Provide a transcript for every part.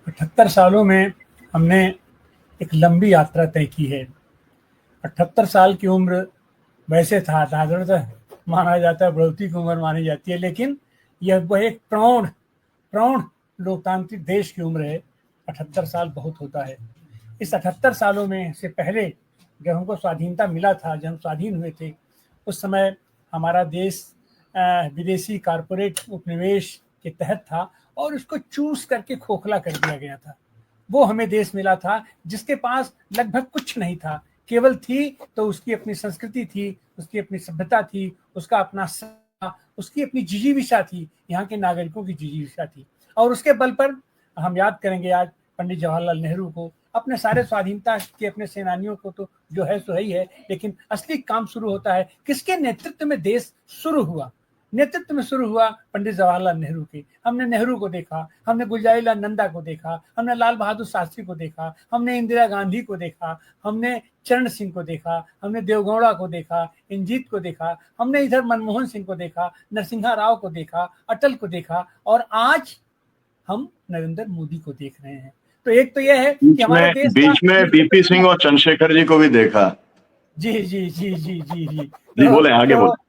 78 सालों में हमने एक लंबी यात्रा तय की है। 78 साल की उम्र वैसे था साधारणतः माना जाता है, बढ़ोतरी की उम्र मानी जाती है, लेकिन वह एक प्रौढ़ प्रौढ़ लोकतांत्रिक देश की उम्र है। 78 साल बहुत होता है। इस 78 सालों में से पहले जब हमको स्वाधीनता मिला था, जब हम स्वाधीन हुए थे, उस समय हमारा देश विदेशी कारपोरेट उपनिवेश के तहत था और उसको चूस करके खोखला कर दिया गया था। वो हमें देश मिला था जिसके पास लगभग कुछ नहीं था, केवल थी तो उसकी अपनी संस्कृति थी, उसकी अपनी सभ्यता थी, उसका अपना उसकी अपनी जिजीविषा थी, यहाँ के नागरिकों की जिजीविषा थी। और उसके बल पर हम याद करेंगे आज पंडित जवाहरलाल नेहरू को, अपने सारे स्वाधीनता के अपने सेनानियों को तो जो है सो ही है, लेकिन असली काम शुरू होता है किसके नेतृत्व में देश शुरू हुआ। नेतृत्व में शुरू हुआ पंडित जवाहरलाल नेहरू के। हमने नेहरू को देखा, हमने गुलजारीलाल नंदा को देखा, हमने लाल बहादुर शास्त्री को देखा, हमने इंदिरा गांधी को देखा, हमने चरण सिंह को देखा, हमने देवगौड़ा को देखा, इंजीत को देखा, हमने इधर मनमोहन सिंह को देखा, नरसिम्हा राव को देखा, अटल को देखा, और आज हम नरेंद्र मोदी को देख रहे हैं। तो एक तो यह है कि हमारे देश बीच में बीपी सिंह और चंद्रशेखर जी को भी देखा। जी जी जी जी जी जी जी बोले, आगे बोले।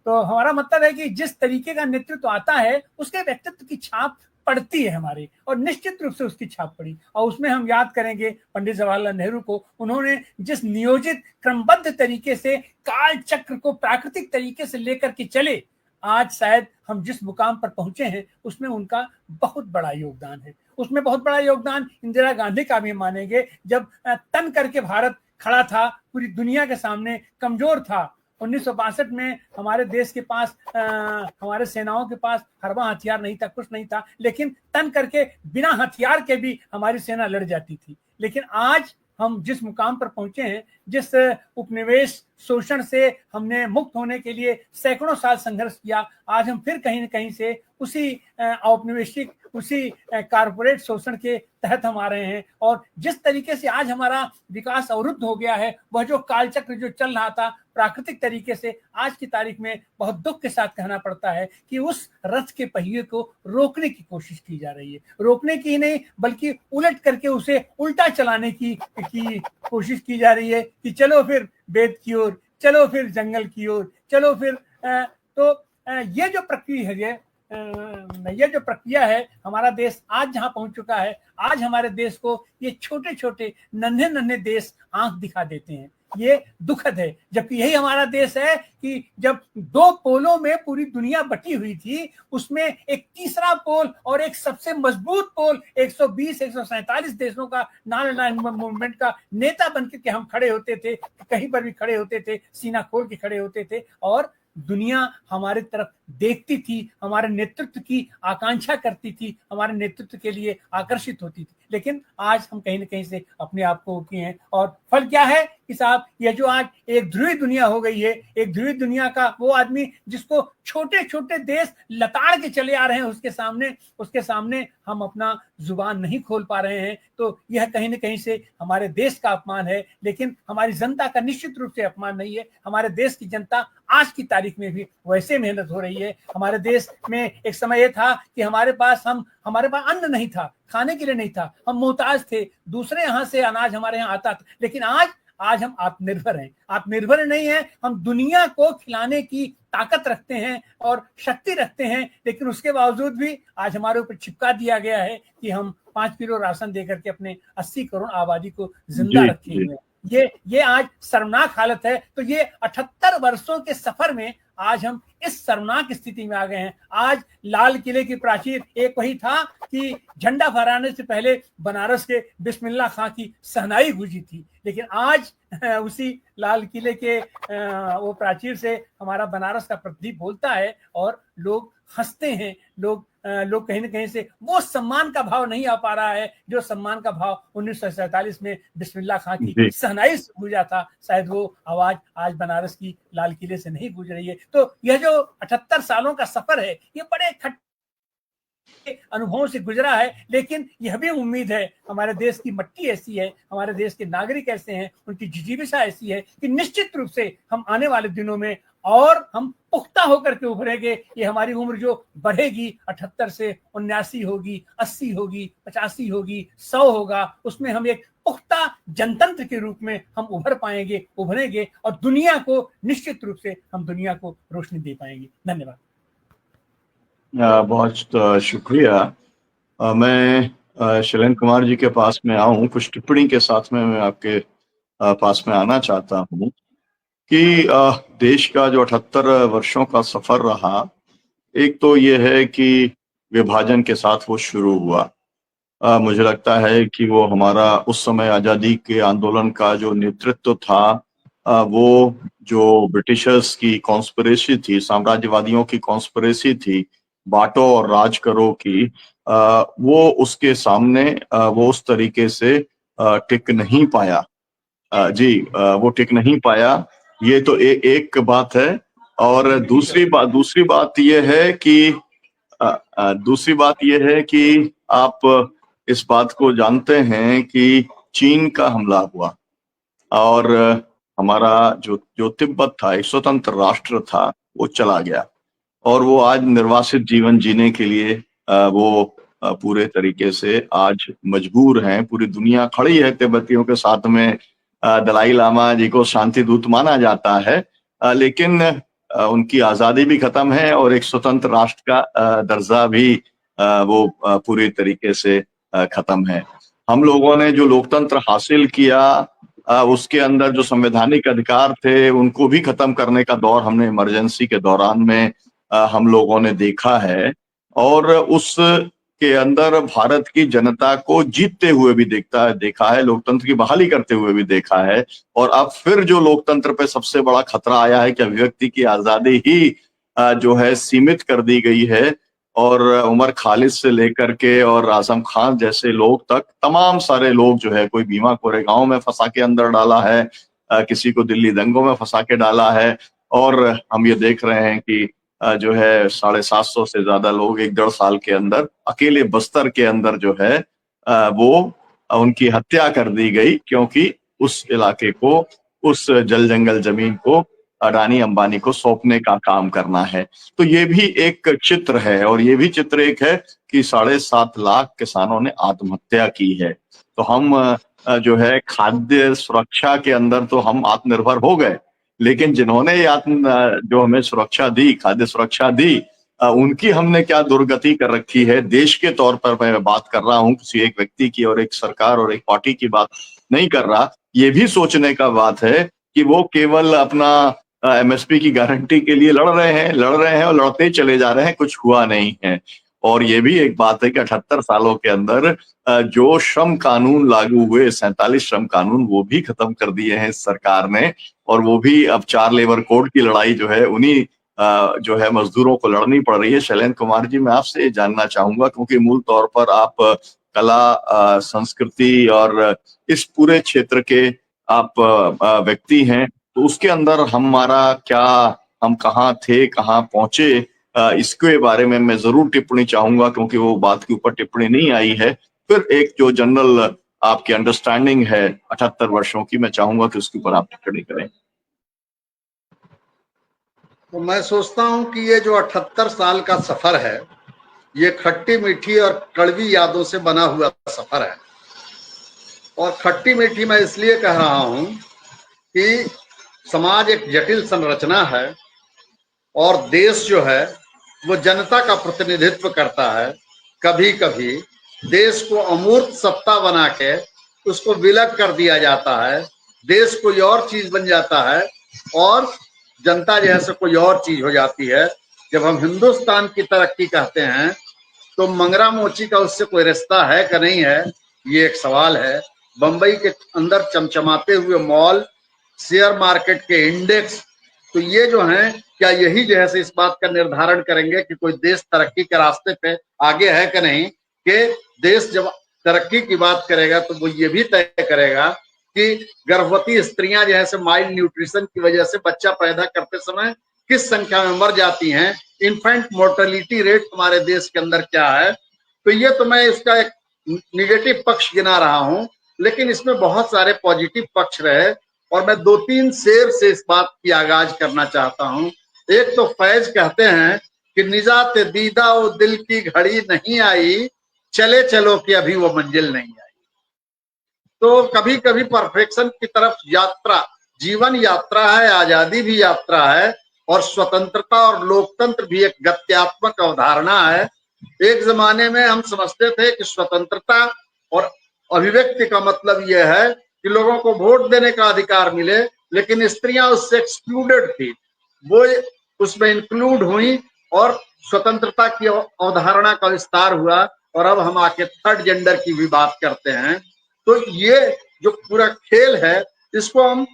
तो हमारा मतलब है कि जिस तरीके का नेतृत्व आता है उसके व्यक्तित्व की छाप पड़ती है हमारी, और निश्चित रूप से उसकी छाप पड़ी। और उसमें हम याद करेंगे पंडित जवाहरलाल नेहरू को, उन्होंने जिस नियोजित क्रमबद्ध तरीके से काल चक्र को प्राकृतिक तरीके से लेकर के चले, आज शायद हम जिस मुकाम पर पहुंचे हैं उसमें उनका बहुत बड़ा योगदान है। उसमें बहुत बड़ा योगदान इंदिरा गांधी का भी मानेंगे, जब तन करके भारत खड़ा था, पूरी दुनिया के सामने कमजोर था। 1962 में हमारे देश के पास हमारे सेनाओं के पास हरबा हथियार नहीं था, कुछ नहीं था, लेकिन तन करके बिना हथियार के भी हमारी सेना लड़ जाती थी। लेकिन आज हम जिस मुकाम पर पहुंचे हैं, जिस उपनिवेश शोषण से हमने मुक्त होने के लिए सैकड़ों साल संघर्ष किया, आज हम फिर कहीं न कहीं से उसी औपनिवेशिक, उसी कारपोरेट शोषण के तहत हम आ रहे हैं। और जिस तरीके से आज हमारा विकास अवरुद्ध हो गया है, वह जो कालचक्र जो चल रहा था प्राकृतिक तरीके से, आज की तारीख में बहुत दुख के साथ कहना पड़ता है कि उस रथ के पहिए को रोकने की कोशिश की जा रही है। रोकने की ही नहीं बल्कि उलट करके उसे उल्टा चलाने की कोशिश की जा रही है कि चलो फिर वेद की ओर, चलो फिर जंगल की ओर, चलो फिर ये जो प्रक्रिया है, हमारा देश आज जहां पहुंच चुका है, आज हमारे देश को ये छोटे छोटे नन्हे नन्हे देश आंख दिखा देते हैं। ये दुखद है, जबकि यही हमारा देश है कि जब दो पोलों में पूरी दुनिया बटी हुई थी, उसमें एक तीसरा पोल और एक सबसे मजबूत पोल 120-147 देशों का नॉन अलाइन्ड मूवमेंट का नेता बनकर के हम खड़े होते थे, कहीं पर भी खड़े होते थे, सीना खोल के खड़े होते थे, और दुनिया हमारे तरफ देखती थी, हमारे नेतृत्व की आकांक्षा करती थी, हमारे नेतृत्व के लिए आकर्षित होती थी। लेकिन आज हम कहीं न कहीं से अपने आप को किए हैं, और फल क्या है कि साहब, ये जो आज एक ध्रुवी दुनिया हो गई है, एक ध्रुवी दुनिया का वो आदमी जिसको छोटे छोटे देश लताड़ के चले आ रहे हैं, उसके सामने हम अपना जुबान नहीं खोल पा रहे हैं, तो यह कहीं न कहीं से हमारे देश का अपमान है। लेकिन हमारी जनता का निश्चित रूप से अपमान नहीं है। हमारे देश की जनता आज की तारीख में भी वैसे मेहनत हो रही है। हमारे देश में एक समय यह था कि हमारे पास अन्न नहीं था, खाने के लिए नहीं था, हम मोहताज थे, दूसरे यहाँ से अनाज हमारे यहाँ आता था। लेकिन आज हम आत्मनिर्भर हैं। आत्मनिर्भर नहीं है, हम दुनिया को खिलाने की ताकत रखते हैं और शक्ति रखते हैं, लेकिन उसके बावजूद भी आज हमारे ऊपर चिपका दिया गया है कि हम 5 किलो राशन देकर के अपने 80 करोड़ आबादी को जिंदा रखे हुए हैं। ये आज शर्मनाक हालत है। तो ये 78 वर्षों के सफर में आज हम इस शर्मनाक स्थिति में आ गए हैं। आज लाल किले की प्राचीर एक वही था कि झंडा फहराने से पहले बनारस के बिस्मिल्लाह खां की शहनाई गूंजी थी, लेकिन आज उसी लाल किले के वो प्राचीर से हमारा बनारस का प्रदीप बोलता है और लोग हंसते हैं। लोग कहीं न कहीं से वो सम्मान का भाव नहीं आ पा रहा है जो सम्मान का भाव 1947 में बिस्मिल्लाह खां की शहनाई से गूंजा था। शायद वो आवाज आज बनारस की लाल किले से नहीं गूंज रही है। तो यह जो 78 सालों का सफर है, ये बड़े अनुभवों से गुजरा है, लेकिन यह भी उम्मीद है, हमारे देश की मट्टी ऐसी है, हमारे देश के नागरिक ऐसे हैं, उनकी जिजीविषा ऐसी है कि निश्चित रूप से हम आने वाले दिनों में और हम पुख्ता होकर के उभरेंगे। ये हमारी उम्र जो बढ़ेगी 78 से 79 होगी, 80 होगी, 85 होगी, 100 होगा, उसमें हम एक पुख्ता जनतंत्र के रूप में हम उभरेंगे और दुनिया को निश्चित रूप से हम दुनिया को रोशनी दे पाएंगे। धन्यवाद। बहुत शुक्रिया। मैं शैलेंद्र कुमार जी के पास में आऊं, कुछ टिप्पणी के साथ में मैं आपके पास में आना चाहता हूं कि देश का जो 78 वर्षों का सफर रहा, एक तो ये है कि विभाजन के साथ वो शुरू हुआ। मुझे लगता है कि वो हमारा उस समय आजादी के आंदोलन का जो नेतृत्व था, वो जो ब्रिटिशर्स की कॉन्स्पिरेसी थी, साम्राज्यवादियों की कॉन्स्पिरेसी थी, बांटो और राज करो की, वो उसके सामने वो उस तरीके से टिक नहीं पाया। वो टिक नहीं पाया। ये तो एक बात है। और दूसरी बात ये है कि आप इस बात को जानते हैं कि चीन का हमला हुआ और हमारा जो तिब्बत था, एक स्वतंत्र राष्ट्र था, वो चला गया और वो आज निर्वासित जीवन जीने के लिए वो पूरे तरीके से आज मजबूर हैं। पूरी दुनिया खड़ी है तिब्बतियों के साथ में। दलाई लामा जी को शांति दूत माना जाता है, लेकिन उनकी आजादी भी खत्म है और एक स्वतंत्र राष्ट्र का दर्जा भी वो पूरी तरीके से खत्म है। हम लोगों ने जो लोकतंत्र हासिल किया, उसके अंदर जो संवैधानिक अधिकार थे उनको भी खत्म करने का दौर हमने इमरजेंसी के दौरान में हम लोगों ने देखा है और उस के अंदर भारत की जनता को जीतते हुए भी देखा है, लोकतंत्र की बहाली करते हुए भी देखा है। और अब फिर जो लोकतंत्र पे सबसे बड़ा खतरा आया है कि अभिव्यक्ति की आजादी ही जो है सीमित कर दी गई है और उमर खालिद से लेकर के और आजम खान जैसे लोग तक, तमाम सारे लोग जो है, कोई भीमा कोरेगांव में फंसा के अंदर डाला है, किसी को दिल्ली दंगों में फंसा के डाला है और हम ये देख रहे हैं कि जो है 750 से ज्यादा लोग 1-1.5 साल के अंदर अकेले बस्तर के अंदर जो है वो उनकी हत्या कर दी गई, क्योंकि उस इलाके को, उस जल जंगल जमीन को अडानी अंबानी को सौंपने का काम करना है। तो ये भी एक चित्र है और ये भी चित्र एक है कि 7.5 लाख किसानों ने आत्महत्या की है। तो हम जो है खाद्य सुरक्षा के अंदर तो हम आत्मनिर्भर हो गए, लेकिन जिन्होंने जो हमें सुरक्षा दी, खाद्य सुरक्षा दी, उनकी हमने क्या दुर्गति कर रखी है। देश के तौर पर मैं बात कर रहा हूँ, किसी एक व्यक्ति की और एक सरकार और एक पार्टी की बात नहीं कर रहा। ये भी सोचने का बात है कि वो केवल अपना एमएसपी की गारंटी के लिए लड़ रहे हैं और लड़ते चले जा रहे हैं, कुछ हुआ नहीं है। और ये भी एक बात है कि 78 सालों के अंदर जो श्रम कानून लागू हुए, 47 श्रम कानून, वो भी खत्म कर दिए हैं इस सरकार ने और वो भी अब 4 लेबर कोड की लड़ाई जो है उन्हीं जो है मजदूरों को लड़नी पड़ रही है। शैलेंद्र कुमार जी, मैं आपसे ये जानना चाहूंगा, क्योंकि मूल तौर पर आप कला, संस्कृति और इस पूरे क्षेत्र के आप व्यक्ति हैं, तो उसके अंदर हमारा क्या, हम कहाँ थे, कहाँ पहुंचे, इसके बारे में मैं जरूर टिप्पणी चाहूंगा, क्योंकि वो बात के ऊपर टिप्पणी नहीं आई है। फिर एक जो जनरल आपकी अंडरस्टैंडिंग है 78 वर्षों की, मैं चाहूंगा कि उसके ऊपर आप टिप्पणी करें। तो मैं सोचता हूं कि ये जो 78 साल का सफर है, ये खट्टी मीठी और कड़वी यादों से बना हुआ सफर है। और खट्टी मीठी मैं इसलिए कह रहा हूं कि समाज एक जटिल संरचना है और देश जो है वो जनता का प्रतिनिधित्व करता है। कभी कभी देश को अमूर्त सत्ता बना के उसको विलग कर दिया जाता है, देश कोई और चीज बन जाता है और जनता जो है सो कोई और चीज हो जाती है। जब हम हिंदुस्तान की तरक्की कहते हैं तो मंगरा मोची का उससे कोई रिश्ता है कि नहीं है, ये एक सवाल है। बंबई के अंदर चमचमाते हुए मॉल, शेयर मार्केट के इंडेक्स, तो ये जो हैं, क्या यही जो है इस बात का निर्धारण करेंगे कि कोई देश तरक्की के रास्ते पे आगे है कि नहीं? कि देश जब तरक्की की बात करेगा तो वो ये भी तय करेगा कि गर्भवती स्त्रियां जो है माइल्ड न्यूट्रिशन की वजह से बच्चा पैदा करते समय किस संख्या में मर जाती हैं, इन्फेंट मोर्टेलिटी रेट हमारे देश के अंदर क्या है। तो ये तो मैं इसका एक निगेटिव पक्ष गिना रहा हूं, लेकिन इसमें बहुत सारे पॉजिटिव पक्ष रहे और मैं 2-3 शेर से इस बात की आगाज करना चाहता हूं। एक तो फैज कहते हैं कि निजात दीदा वो दिल की घड़ी नहीं आई, चले चलो कि अभी वो मंजिल नहीं आई। तो कभी कभी परफेक्शन की तरफ यात्रा, जीवन यात्रा है, आजादी भी यात्रा है, और स्वतंत्रता और लोकतंत्र भी एक गत्यात्मक अवधारणा है। एक जमाने में हम समझते थे कि स्वतंत्रता और अभिव्यक्ति का मतलब यह है कि लोगों को वोट देने का अधिकार मिले, लेकिन स्त्रियां उससे एक्सक्लूडेड थी, वो उसमें इंक्लूड हुई और स्वतंत्रता की अवधारणा का विस्तार हुआ। और अब हम आके थर्ड जेंडर की भी बात करते हैं। तो ये जो पूरा खेल है, इसको हम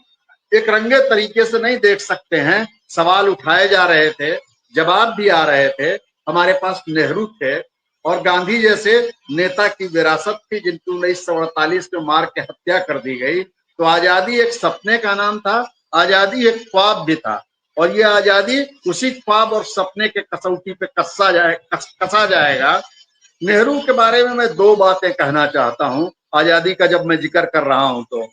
एक रंगे तरीके से नहीं देख सकते हैं। सवाल उठाए जा रहे थे, जवाब भी आ रहे थे। हमारे पास नेहरू थे और गांधी जैसे नेता की विरासत थी, जिनकी 1948 में मार के हत्या कर दी गई। तो आजादी एक सपने का नाम था, आजादी एक ख्वाब भी था, और ये आजादी उसी ख्वाब और सपने के कसौटी पे कसा जाएगा। नेहरू के बारे में मैं 2 बातें कहना चाहता हूं, आजादी का जब मैं जिक्र कर रहा हूं तो।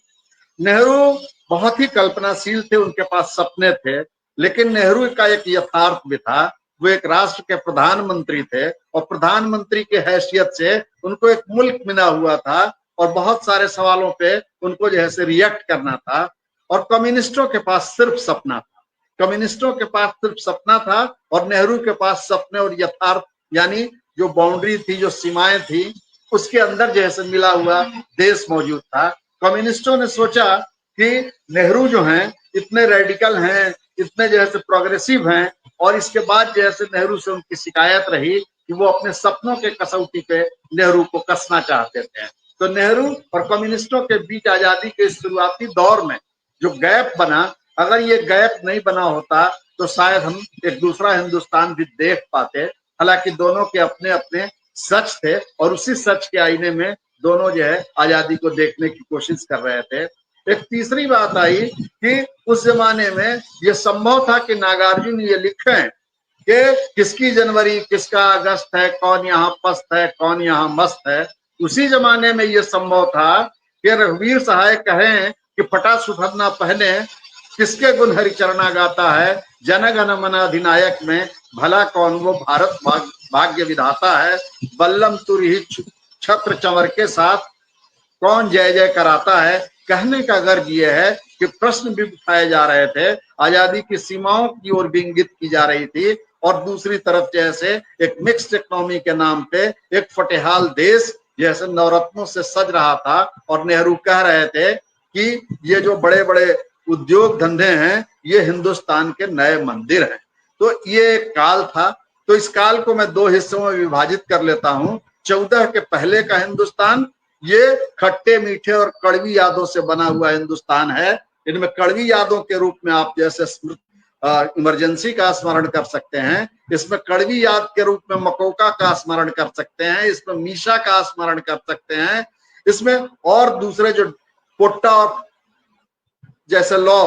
नेहरू बहुत ही कल्पनाशील थे, उनके पास सपने थे, लेकिन नेहरू का एक यथार्थ भी था। वो एक राष्ट्र के प्रधानमंत्री थे और प्रधानमंत्री के हैसियत से उनको एक मुल्क मिला हुआ था और बहुत सारे सवालों पे उनको जैसे रिएक्ट करना था। और कम्युनिस्टों के पास सिर्फ सपना था, कम्युनिस्टों के पास सिर्फ सपना था, और नेहरू के पास सपने और यथार्थ, यानी जो बाउंड्री थी, जो सीमाएं थी, उसके अंदर जैसे मिला हुआ देश मौजूद था। कम्युनिस्टों ने सोचा कि नेहरू जो हैं इतने रेडिकल हैं, इतने जैसे प्रोग्रेसिव हैं, और इसके बाद जैसे नेहरू से उनकी शिकायत रही कि वो अपने सपनों के कसौटी पे नेहरू को कसना चाहते थे। तो नेहरू और कम्युनिस्टों के बीच आजादी के शुरुआती दौर में जो गैप बना, अगर ये गैप नहीं बना होता तो शायद हम एक दूसरा हिंदुस्तान भी देख पाते। हालांकि दोनों के अपने अपने सच थे और उसी सच के आईने में दोनों जो है आजादी को देखने की कोशिश कर रहे थे। एक तीसरी बात आई कि उस जमाने में यह संभव था कि नागार्जुन ये लिखें कि किसकी जनवरी किसका अगस्त है, कौन यहाँ पस्त है, कौन यहाँ मस्त है। उसी जमाने में यह संभव था कि रघुवीर सहाय कहें कि फटा सुधरना पहने किसके गुण हरिचरणा गाता है, जन गण मन अधिनायक में भला कौन वो भारत भाग्य विधाता है, बल्लम तुरही छत्र चंवर के साथ कौन जय जय कराता है। कहने का गर्ज ये है कि प्रश्न भी उठाए जा रहे थे, आजादी की सीमाओं की ओर भी इंगित की जा रही थी, और दूसरी तरफ जैसे एक मिक्स्ड इकोनॉमी के नाम पे एक फटेहाल देश जैसे नवरत्नों से सज रहा था। और नेहरू कह रहे थे कि ये जो बड़े बड़े उद्योग धंधे हैं ये हिंदुस्तान के नए मंदिर हैं। तो ये एक काल था। तो इस काल को मैं 2 हिस्सों में विभाजित कर लेता हूं। 14 के पहले का हिंदुस्तान ये खट्टे मीठे और कड़वी यादों से बना हुआ हिंदुस्तान है। इनमें कड़वी यादों के रूप में आप जैसे इमरजेंसी का स्मरण कर सकते हैं, इसमें कड़वी याद के रूप में मकोका का स्मरण कर सकते हैं, इसमें मीशा का स्मरण कर सकते हैं, इसमें और दूसरे जो पोट्टा और जैसे लॉ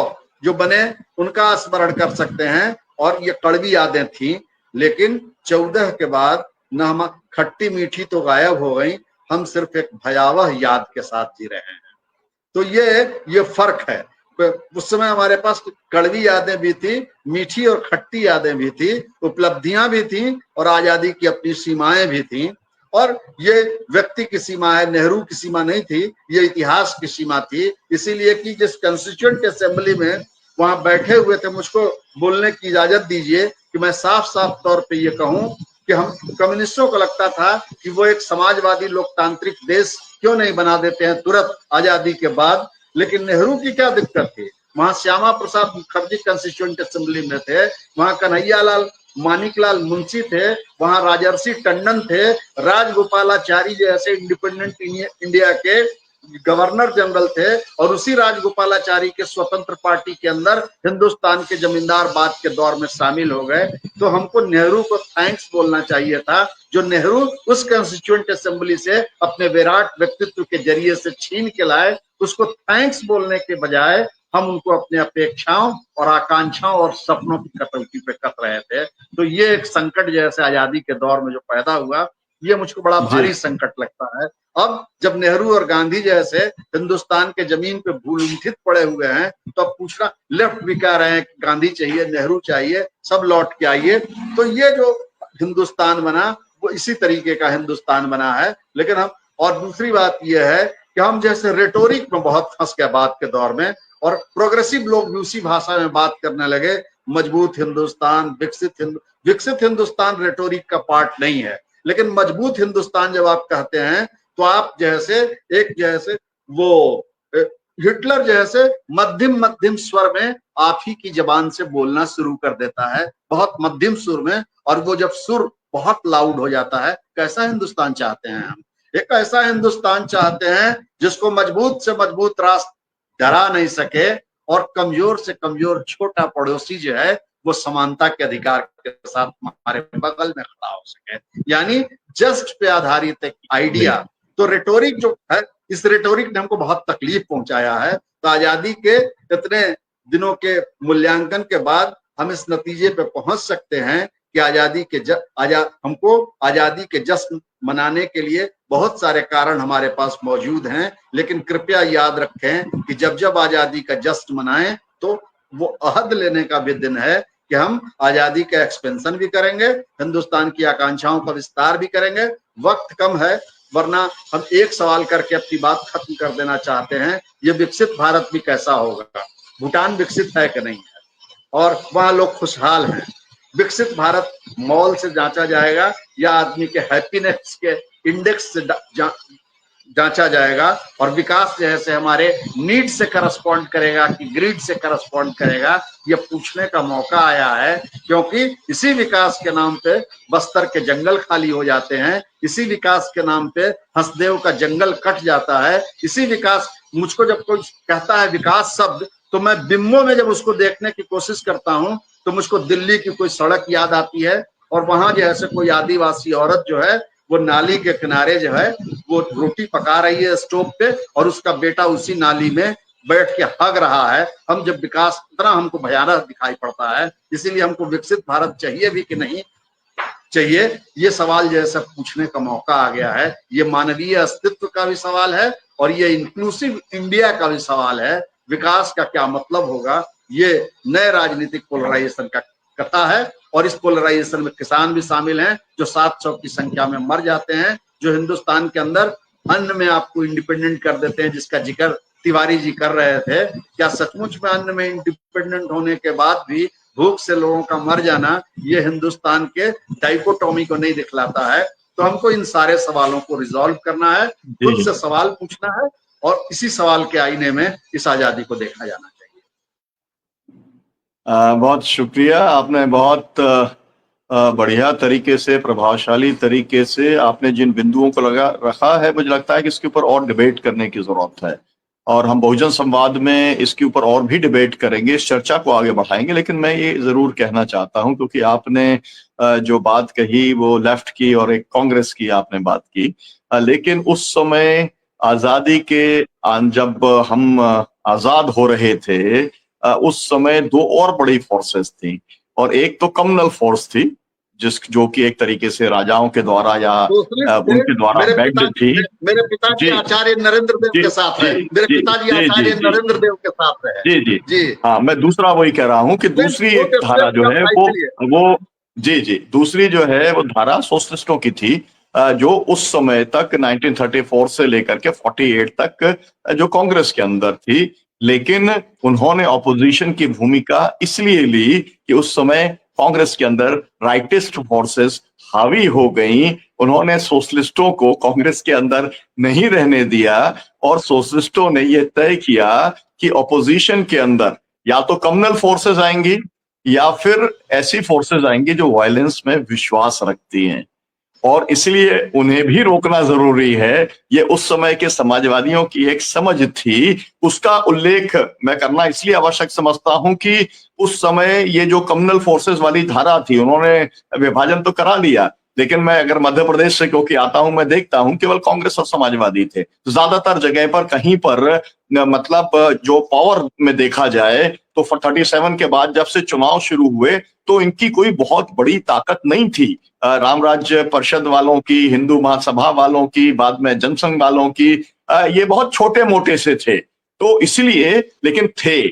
जो बने उनका स्मरण कर सकते हैं। और ये कड़वी यादें थी। लेकिन 14 के बाद न हम खट्टी मीठी तो गायब हो गई, हम सिर्फ एक भयावह याद के साथ जी रहे हैं। तो ये फर्क है। उस समय हमारे पास कड़वी यादें भी थी, मीठी और खट्टी यादें भी थी, उपलब्धियां भी थी, और आजादी की अपनी सीमाएं भी थी। और ये व्यक्ति की सीमा है, नेहरू की सीमा नहीं थी, ये इतिहास की सीमा थी। इसीलिए कि जिस कॉन्स्टिट्यूएंट असेंबली में वहां बैठे हुए थे, मुझको बोलने की इजाजत दीजिए कि मैं साफ साफ तौर पे ये कहूं कि हम कम्युनिस्टों को लगता था कि वो एक समाजवादी लोकतांत्रिक देश क्यों नहीं बना देते हैं तुरंत आजादी के बाद। लेकिन नेहरू की क्या दिक्कत थी, वहां श्यामा प्रसाद मुखर्जी कॉन्स्टिट्यूएंट असेंबली में थे, वहां कन्हैया लाल मानिकलाल मुंशी थे, वहां राजर्षि टंडन थे, राजगोपालाचारी जैसे इंडिपेंडेंट इंडिया के गवर्नर जनरल थे, और उसी राजगोपालाचारी के स्वतंत्र पार्टी के अंदर हिंदुस्तान के जमींदार बाद के दौर में शामिल हो गए। तो हमको नेहरू को थैंक्स बोलना चाहिए था, जो नेहरू उस कॉन्स्टिट्यूएंट असेंबली से अपने विराट व्यक्तित्व के जरिए से छीन के लाए। उसको थैंक्स बोलने के बजाय हम उनको अपने अपेक्षाओं और आकांक्षाओं और सपनों की कसौटी पे कस रहे थे। तो ये एक संकट जैसे आजादी के दौर में जो पैदा हुआ, ये मुझको बड़ा भारी संकट लगता है। अब जब नेहरू और गांधी जैसे हिंदुस्तान के जमीन पे भूलुंठित पड़े हुए हैं, तो अब पूछना, लेफ्ट भी कह रहे हैं कि गांधी चाहिए, नेहरू चाहिए, सब लौट के आइए। तो ये जो हिंदुस्तान बना वो इसी तरीके का हिंदुस्तान बना है। लेकिन हम, और दूसरी बात यह है कि हम जैसे रेटोरिक में बहुत फंस गए बात के दौर में, और प्रोग्रेसिव लोग भी उसी भाषा में बात करने लगे, मजबूत हिंदुस्तान, विकसित हिंदुस्तान रेटोरिक का पार्ट नहीं है। लेकिन मजबूत हिंदुस्तान जब आप कहते हैं तो आप जैसे वो हिटलर जैसे मध्यम स्वर में आप ही की जबान से बोलना शुरू कर देता है, बहुत मध्यम सुर में, और वो जब सुर बहुत लाउड हो जाता है। कैसा हिंदुस्तान चाहते हैं हम? एक ऐसा हिंदुस्तान चाहते हैं जिसको मजबूत से मजबूत राष्ट्र डरा नहीं सके, और कमजोर से कमजोर छोटा पड़ोसी जो है वो समानता के अधिकार के साथ हमारे बगल में खड़ा हो सके, यानी जस्ट पे आधारित एक आइडिया। तो रेटोरिक जो है, इस रेटोरिक ने हमको बहुत तकलीफ पहुंचाया है। तो आजादी के इतने दिनों के मूल्यांकन के बाद हम इस नतीजे पे पहुंच सकते हैं कि हमको आजादी के जश्न मनाने के लिए बहुत सारे कारण हमारे पास मौजूद हैं। लेकिन कृपया याद रखें कि जब जब आजादी का जश्न मनाएं तो वो अहद लेने का भी दिन है कि हम आजादी का एक्सपेंशन भी करेंगे, हिंदुस्तान की आकांक्षाओं का विस्तार भी करेंगे। वक्त कम है, वरना हम एक सवाल करके अपनी बात खत्म कर देना चाहते हैं। ये विकसित भारत भी कैसा होगा? भूटान विकसित है कि नहीं है, और वहां लोग खुशहाल हैं। विकसित भारत मॉल से जांचा जाएगा या आदमी के हैप्पीनेस के इंडेक्स से जांचा जाएगा, और विकास जैसे हमारे नीड से करस्पॉन्ड करेगा कि ग्रीड से करस्पॉन्ड करेगा, ये पूछने का मौका आया है। क्योंकि इसी विकास के नाम पे बस्तर के जंगल खाली हो जाते हैं, इसी विकास के नाम पे हंसदेव का जंगल कट जाता है, इसी विकास, मुझको जब कोई कहता है विकास शब्द, तो मैं बिम्बों में जब उसको देखने की कोशिश करता हूँ तो मुझको दिल्ली की कोई सड़क याद आती है, और वहां जैसे कोई आदिवासी औरत जो है वो नाली के किनारे जो है वो रोटी पका रही है स्टोव पे, और उसका बेटा उसी नाली में बैठ के हग रहा है। हम जब विकास इतना हमको भयानक दिखाई पड़ता है, इसीलिए हमको विकसित भारत चाहिए भी कि नहीं चाहिए, ये सवाल जैसे पूछने का मौका आ गया है। ये मानवीय अस्तित्व का भी सवाल है, और ये इंक्लूसिव इंडिया का भी सवाल है। विकास का क्या मतलब होगा, ये नए राजनीतिक पोलराइजेशन का कथा है। और इस पोलराइजेशन में किसान भी शामिल हैं जो 700 की संख्या में मर जाते हैं, जो हिंदुस्तान के अंदर अन्न में आपको इंडिपेंडेंट कर देते हैं, जिसका जिक्र तिवारी जी कर रहे थे। क्या सचमुच में अन्न में इंडिपेंडेंट होने के बाद भी भूख से लोगों का मर जाना ये हिंदुस्तान के डाइकोटॉमी को नहीं दिखलाता है? तो हमको इन सारे सवालों को रिजॉल्व करना है, खुद से सवाल पूछना है, और इसी सवाल के आईने में इस आजादी को देखा जाना चाहिए। बहुत शुक्रिया। आपने बहुत बढ़िया तरीके से, प्रभावशाली तरीके से आपने जिन बिंदुओं को रखा है, मुझे लगता है कि इसके ऊपर और डिबेट करने की जरूरत है, और हम बहुजन संवाद में इसके ऊपर और भी डिबेट करेंगे, इस चर्चा को आगे बढ़ाएंगे। लेकिन मैं ये जरूर कहना चाहता हूं, क्योंकि आपने जो बात कही वो लेफ्ट की और एक कांग्रेस की आपने बात की, लेकिन उस समय आजादी के जब हम आजाद हो रहे थे, उस समय दो और बड़ी फोर्सेस थी, और एक तो कम्युनल फोर्स थी जो कि एक तरीके से राजाओं के द्वारा या उनके द्वारा बैक्ड थी। मेरे पिताजी आचार्य नरेंद्र देव के साथ रहे, मेरे पिताजी आचार्य नरेंद्र देव के साथ रहे। जी, हाँ, मैं दूसरा वही कह रहा हूँ कि दूसरी एक धारा जो है वो दूसरी जो है वो धारा सोशलिस्टों की थी, जो उस समय तक 1934 से लेकर के 48 तक जो कांग्रेस के अंदर थी। लेकिन उन्होंने ऑपोजिशन की भूमिका इसलिए ली कि उस समय कांग्रेस के अंदर राइटिस्ट फोर्सेस हावी हो गई। उन्होंने सोशलिस्टों को कांग्रेस के अंदर नहीं रहने दिया, और सोशलिस्टों ने यह तय किया कि ऑपोजिशन के अंदर या तो कम्युनल फोर्सेस आएंगी या फिर ऐसी फोर्सेस आएंगी जो वायलेंस में विश्वास रखती हैं, और इसलिए उन्हें भी रोकना जरूरी है। ये उस समय के समाजवादियों की एक समझ थी। उसका उल्लेख मैं करना इसलिए आवश्यक समझता हूं कि उस समय ये जो कम्युनल फोर्सेस वाली धारा थी, उन्होंने विभाजन तो करा लिया, लेकिन मैं अगर मध्य प्रदेश से क्योंकि आता हूं, मैं देखता हूं केवल कांग्रेस और समाजवादी थे। ज्यादातर जगह पर कहीं पर मतलब जो पावर में देखा जाए तो 37 के बाद जब से चुनाव शुरू हुए तो इनकी कोई बहुत बड़ी ताकत नहीं थी। राम राज्य परिषद वालों की, हिंदू महासभा वालों की, बाद में जनसंघ वालों की, ये बहुत छोटे मोटे से थे, तो इसलिए लेकिन थे।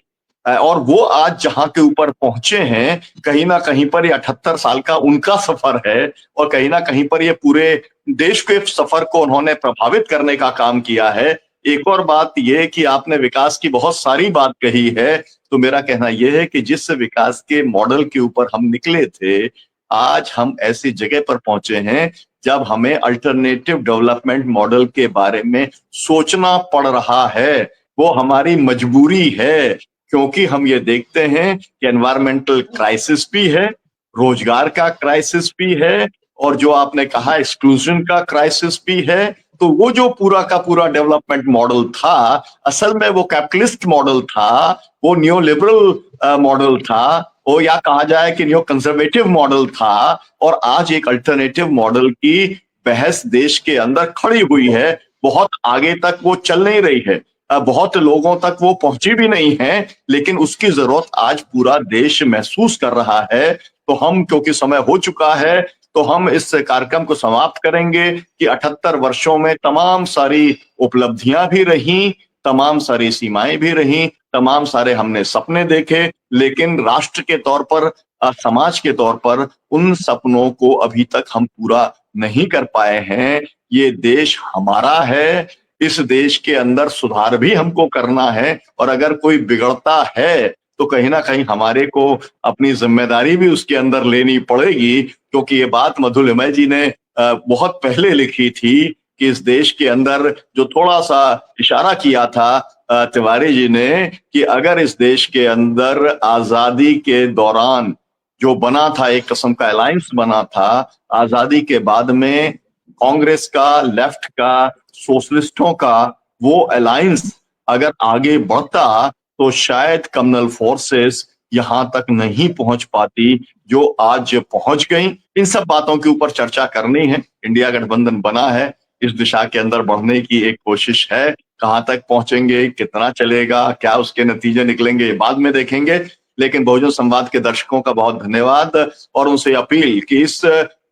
और वो आज जहां के ऊपर पहुंचे हैं, कहीं ना कहीं पर ये 78 साल का उनका सफर है और कहीं ना कहीं पर ये पूरे देश के सफर को उन्होंने प्रभावित करने का काम किया है। एक और बात यह कि आपने विकास की बहुत सारी बात कही है, तो मेरा कहना यह है कि जिस विकास के मॉडल के ऊपर हम निकले थे, आज हम ऐसी जगह पर पहुंचे हैं जब हमें अल्टरनेटिव डेवलपमेंट मॉडल के बारे में सोचना पड़ रहा है। वो हमारी मजबूरी है, क्योंकि हम ये देखते हैं कि एनवायरमेंटल क्राइसिस भी है, रोजगार का क्राइसिस भी है, और जो आपने कहा एक्सक्लूजन का क्राइसिस भी है। तो वो जो पूरा का पूरा डेवलपमेंट मॉडल था, असल में वो कैपिटलिस्ट मॉडल था, वो न्यू लिबरल मॉडल था, वो या कहा जाए कि न्यू कंजर्वेटिव मॉडल था। और आज एक अल्टरनेटिव मॉडल की बहस देश के अंदर खड़ी हुई है, बहुत आगे तक वो चल नहीं रही है, बहुत लोगों तक वो पहुंची भी नहीं है, लेकिन उसकी जरूरत आज पूरा देश महसूस कर रहा है। तो हम, क्योंकि समय हो चुका है, तो हम इस कार्यक्रम को समाप्त करेंगे कि 78 वर्षों में तमाम सारी उपलब्धियां भी रहीं, तमाम सारी सीमाएं भी रहीं, तमाम सारे हमने सपने देखे, लेकिन राष्ट्र के तौर पर, समाज के तौर पर उन सपनों को अभी तक हम पूरा नहीं कर पाए हैं। ये देश हमारा है, इस देश के अंदर सुधार भी हमको करना है, और अगर कोई बिगड़ता है तो कहीं ना कहीं हमारे को अपनी जिम्मेदारी भी उसके अंदर लेनी पड़ेगी, क्योंकि ये बात मधुलिमा जी ने बहुत पहले लिखी थी कि इस देश के अंदर, जो थोड़ा सा इशारा किया था तिवारी जी ने, कि अगर इस देश के अंदर आजादी के दौरान जो बना था, एक किस्म का अलायंस बना था, आजादी के बाद में कांग्रेस का, लेफ्ट का, सोशलिस्टों का वो अलायंस अगर आगे बढ़ता तो शायद कम्युनल फोर्सेस यहां तक नहीं पहुंच पाती जो आज पहुंच गई। इन सब बातों के ऊपर चर्चा करनी है। इंडिया गठबंधन बना है, इस दिशा के अंदर बढ़ने की एक कोशिश है। कहां तक पहुंचेंगे, कितना चलेगा, क्या उसके नतीजे निकलेंगे, ये बाद में देखेंगे। लेकिन बहुजन संवाद के दर्शकों का बहुत धन्यवाद, और उनसे अपील कि इस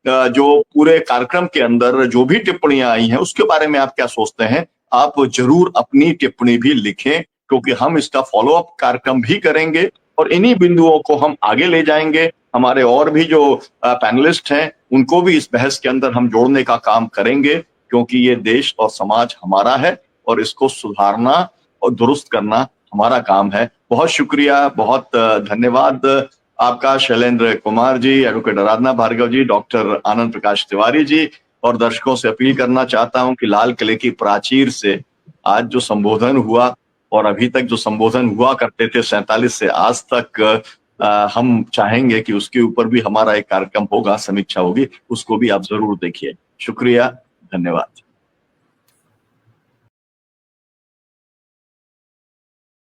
जो पूरे कार्यक्रम के अंदर जो भी टिप्पणियां आई हैं उसके बारे में आप क्या सोचते हैं, आप जरूर अपनी टिप्पणी भी लिखें, क्योंकि हम इसका फॉलो अप कार्यक्रम भी करेंगे और इन्हीं बिंदुओं को हम आगे ले जाएंगे। हमारे और भी जो पैनलिस्ट हैं उनको भी इस बहस के अंदर हम जोड़ने का काम करेंगे, क्योंकि ये देश और समाज हमारा है और इसको सुधारना और दुरुस्त करना हमारा काम है। बहुत शुक्रिया, बहुत धन्यवाद आपका शैलेंद्र कुमार जी, एडवोकेट आराधना भार्गव जी, डॉक्टर आनंद प्रकाश तिवारी जी। और दर्शकों से अपील करना चाहता हूं कि लाल किले की प्राचीर से आज जो संबोधन हुआ और अभी तक जो संबोधन हुआ करते थे 47 से आज तक, हम चाहेंगे कि उसके ऊपर भी हमारा एक कार्यक्रम होगा, समीक्षा होगी, उसको भी आप जरूर देखिए। शुक्रिया, धन्यवाद।